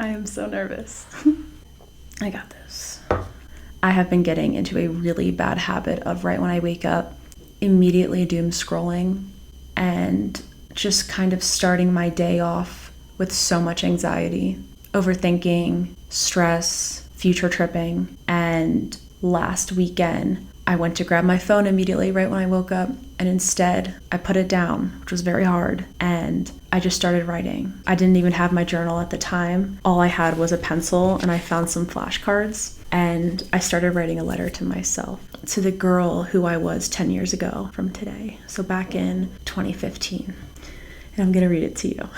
I am so nervous. I got this. I have been getting into a really bad habit of right when I wake up, immediately doom scrolling and just kind of starting my day off with so much anxiety, overthinking, stress, future tripping. And last weekend, I went to grab my phone immediately right when I woke up, and instead I put it down, which was very hard, and I just started writing. I didn't even have my journal at the time. All I had was a pencil, and I found some flashcards, and I started writing a letter to myself, to the girl who I was 10 years ago from today, so back in 2015. And I'm gonna read it to you.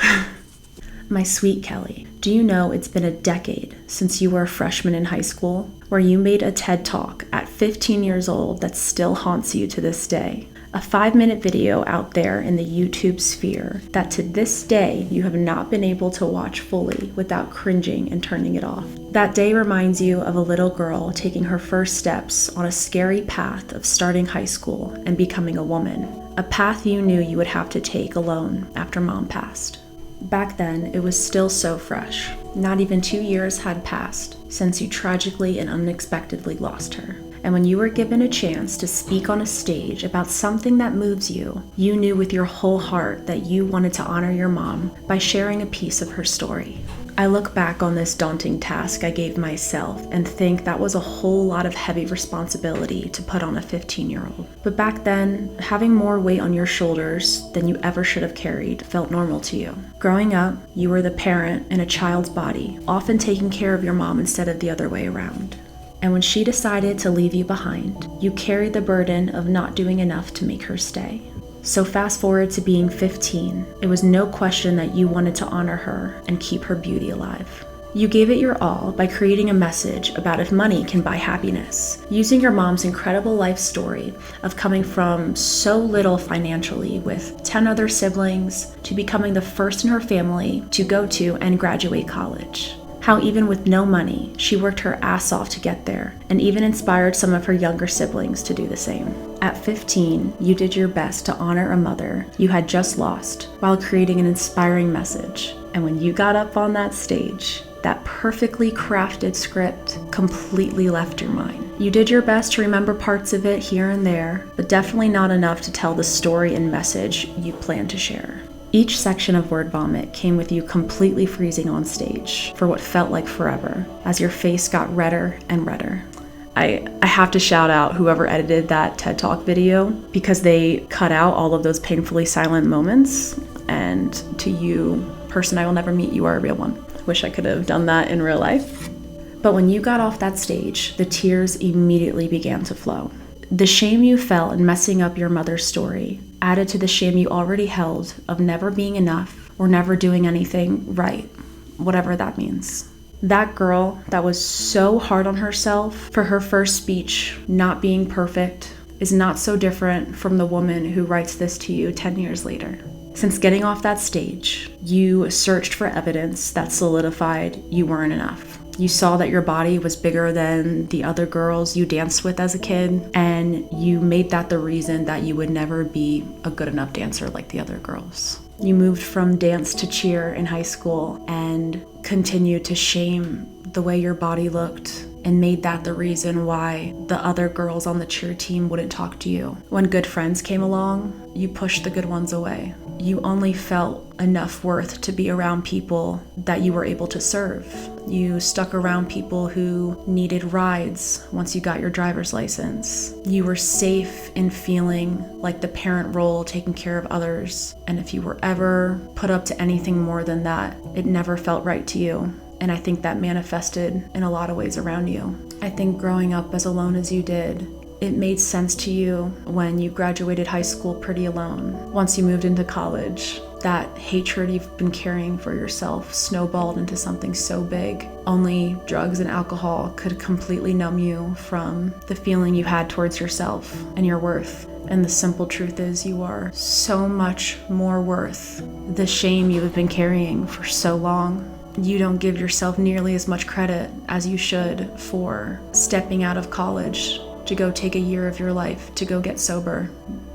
My sweet Kelley, do you know it's been a decade since you were a freshman in high school, where you made a TED Talk at 15 years old that still haunts you to this day? A 5-minute video out there in the YouTube sphere that to this day you have not been able to watch fully without cringing and turning it off. That day reminds you of a little girl taking her first steps on a scary path of starting high school and becoming a woman, a path you knew you would have to take alone after mom passed. Back then, it was still so fresh. Not even 2 years had passed since you tragically and unexpectedly lost her. And when you were given a chance to speak on a stage about something that moves you, you knew with your whole heart that you wanted to honor your mom by sharing a piece of her story. I look back on this daunting task I gave myself and think that was a whole lot of heavy responsibility to put on a 15-year-old. But back then, having more weight on your shoulders than you ever should have carried felt normal to you. Growing up, you were the parent in a child's body, often taking care of your mom instead of the other way around. And when she decided to leave you behind, you carried the burden of not doing enough to make her stay. So fast forward to being 15, it was no question that you wanted to honor her and keep her beauty alive. You gave it your all by creating a message about if money can buy happiness, using your mom's incredible life story of coming from so little financially with 10 other siblings to becoming the first in her family to go to and graduate college. How even with no money, she worked her ass off to get there, and even inspired some of her younger siblings to do the same. At 15, you did your best to honor a mother you had just lost while creating an inspiring message. And when you got up on that stage, that perfectly crafted script completely left your mind. You did your best to remember parts of it here and there, but definitely not enough to tell the story and message you planned to share. Each section of word vomit came with you completely freezing on stage for what felt like forever, as your face got redder and redder. I have to shout out whoever edited that TED Talk video, because they cut out all of those painfully silent moments. And to you, person I will never meet, you are a real one. Wish I could have done that in real life. But when you got off that stage, the tears immediately began to flow. The shame you felt in messing up your mother's story added to the shame you already held of never being enough or never doing anything right, whatever that means. That girl that was so hard on herself for her first speech not being perfect is not so different from the woman who writes this to you 10 years later. Since getting off that stage, you searched for evidence that solidified you weren't enough. You saw that your body was bigger than the other girls you danced with as a kid, and you made that the reason that you would never be a good enough dancer like the other girls. You moved from dance to cheer in high school and continued to shame the way your body looked and made that the reason why the other girls on the cheer team wouldn't talk to you. When good friends came along, you pushed the good ones away. You only felt enough worth to be around people that you were able to serve. You stuck around people who needed rides once you got your driver's license. You were safe in feeling like the parent role taking care of others. And if you were ever put up to anything more than that, it never felt right to you. And I think that manifested in a lot of ways around you. I think growing up as alone as you did, it made sense to you when you graduated high school pretty alone. Once you moved into college, that hatred you've been carrying for yourself snowballed into something so big. Only drugs and alcohol could completely numb you from the feeling you had towards yourself and your worth. And the simple truth is you are so much more worth the shame you have been carrying for so long. You don't give yourself nearly as much credit as you should for stepping out of college to go take a year of your life to go get sober.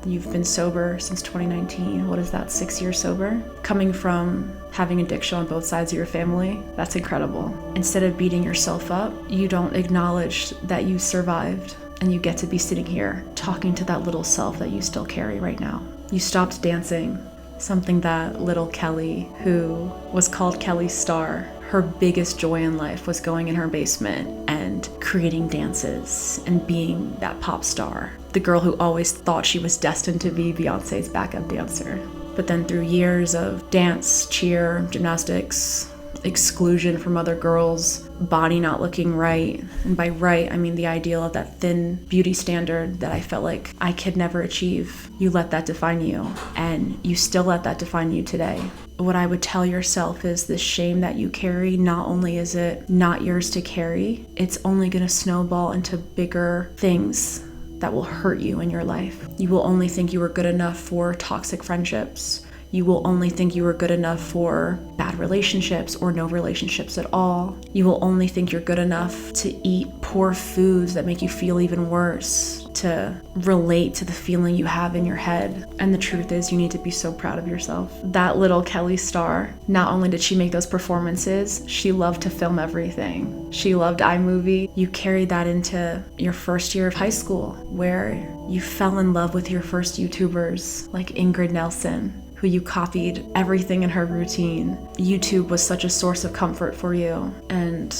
You've been sober since 2019. What is that, 6 years sober? Coming from having addiction on both sides of your family, that's incredible. Instead of beating yourself up, you don't acknowledge that you survived, and you get to be sitting here talking to that little self that you still carry right now. You stopped dancing, something that little Kelley, who was called Kelley Star, her biggest joy in life was going in her basement and creating dances and being that pop star. The girl who always thought she was destined to be Beyonce's backup dancer. But then through years of dance, cheer, gymnastics, exclusion from other girls, body not looking right, and by right I mean the ideal of that thin beauty standard that I felt like I could never achieve, you let that define you, and you still let that define you today. What I would tell yourself is the shame that you carry, not only is it not yours to carry, it's only going to snowball into bigger things that will hurt you in your life. You will only think you were good enough for toxic friendships. You will only think you were good enough for bad relationships or no relationships at all. You will only think you're good enough to eat poor foods that make you feel even worse, to relate to the feeling you have in your head. And the truth is, you need to be so proud of yourself. That little Kelley Star, not only did she make those performances, she loved to film everything. She loved iMovie. You carried that into your first year of high school, where you fell in love with your first YouTubers like Ingrid Nelson, who you copied everything in her routine. YouTube was such a source of comfort for you. And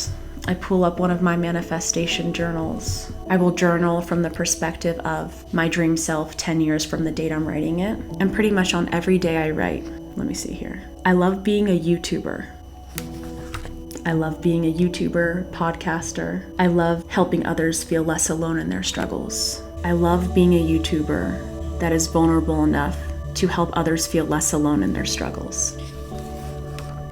I pull up one of my manifestation journals. I will journal from the perspective of my dream self 10 years from the date I'm writing it. And pretty much on every day I write, let me see here. I love being a YouTuber. I love being a YouTuber, podcaster. I love helping others feel less alone in their struggles. I love being a YouTuber that is vulnerable enough to help others feel less alone in their struggles.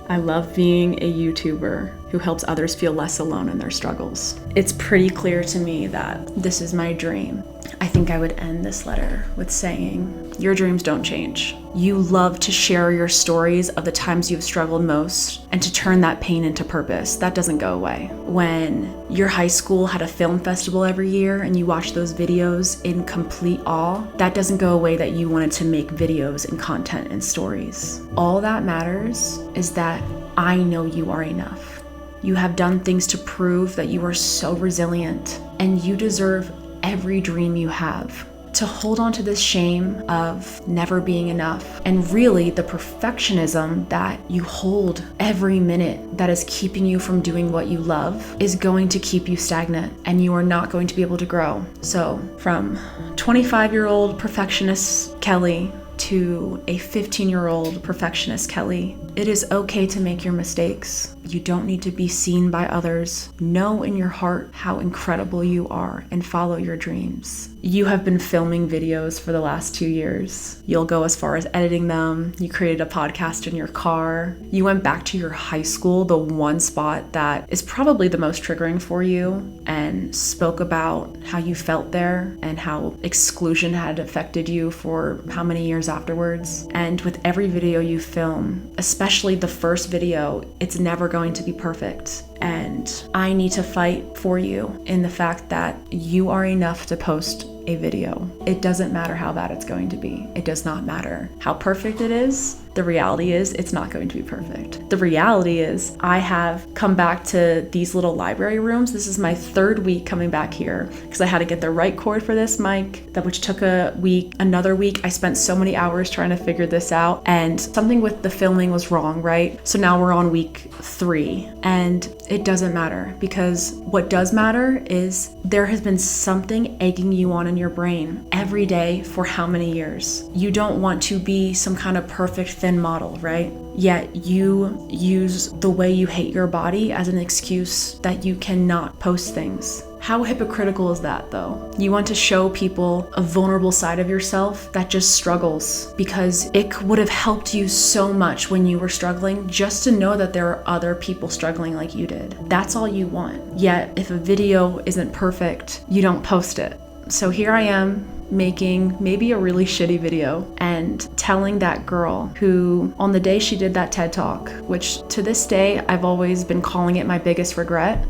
I love being a YouTuber who helps others feel less alone in their struggles. It's pretty clear to me that this is my dream. I think I would end this letter with saying, your dreams don't change. You love to share your stories of the times you've struggled most and to turn that pain into purpose. That doesn't go away. When your high school had a film festival every year and you watched those videos in complete awe, that doesn't go away that you wanted to make videos and content and stories. All that matters is that I know you are enough. You have done things to prove that you are so resilient, and you deserve every dream you have. To hold on to this shame of never being enough, and really the perfectionism that you hold every minute that is keeping you from doing what you love, is going to keep you stagnant, and you are not going to be able to grow. So from 25-year-old perfectionist Kelley to a 15-year-old perfectionist Kelley, it is okay to make your mistakes. You don't need to be seen by others. Know in your heart how incredible you are and follow your dreams. You have been filming videos for the last 2 years. You'll go as far as editing them. You created a podcast in your car. You went back to your high school, the one spot that is probably the most triggering for you, and spoke about how you felt there and how exclusion had affected you for how many years afterwards. And with every video you film, especially the first video, it's never going to be perfect. And I need to fight for you in the fact that you are enough to post a video. It doesn't matter how bad it's going to be. It does not matter how perfect it is. The reality is it's not going to be perfect. The reality is I have come back to these little library rooms. This is my 3rd week coming back here because I had to get the right cord for this mic, which took a week. Another week, I spent so many hours trying to figure this out, and something with the filming was wrong, right? So now we're on week 3, and it doesn't matter, because what does matter is there has been something egging you on in your brain every day for how many years. You don't want to be some kind of perfect thin model, right? Yet you use the way you hate your body as an excuse that you cannot post things. How hypocritical is that, though? You want to show people a vulnerable side of yourself that just struggles, because it would have helped you so much when you were struggling just to know that there are other people struggling like you did. That's all you want. Yet, if a video isn't perfect, you don't post it. So here I am, making maybe a really shitty video and telling that girl who, on the day she did that TED Talk, which to this day, I've always been calling it my biggest regret,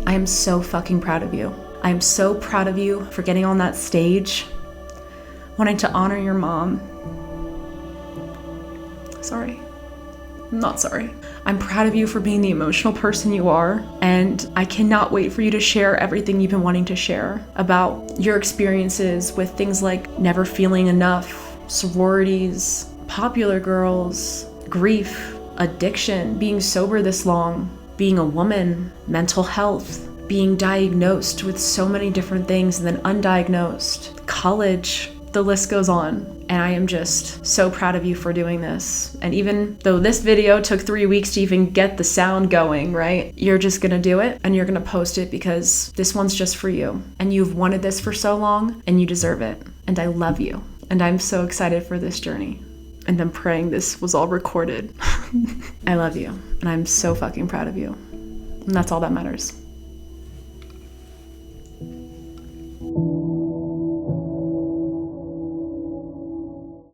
I am so fucking proud of you. I'm so proud of you for getting on that stage, wanting to honor your mom. Sorry. I'm not sorry. I'm proud of you for being the emotional person you are, and I cannot wait for you to share everything you've been wanting to share about your experiences with things like never feeling enough, sororities, popular girls, grief, addiction, being sober this long, being a woman, mental health, being diagnosed with so many different things and then undiagnosed, college, the list goes on. And I am just so proud of you for doing this. And even though this video took 3 weeks to even get the sound going, right? You're just gonna do it and you're gonna post it because this one's just for you. And you've wanted this for so long and you deserve it. And I love you. And I'm so excited for this journey. And I'm praying this was all recorded. I love you. And I'm so fucking proud of you. And that's all that matters.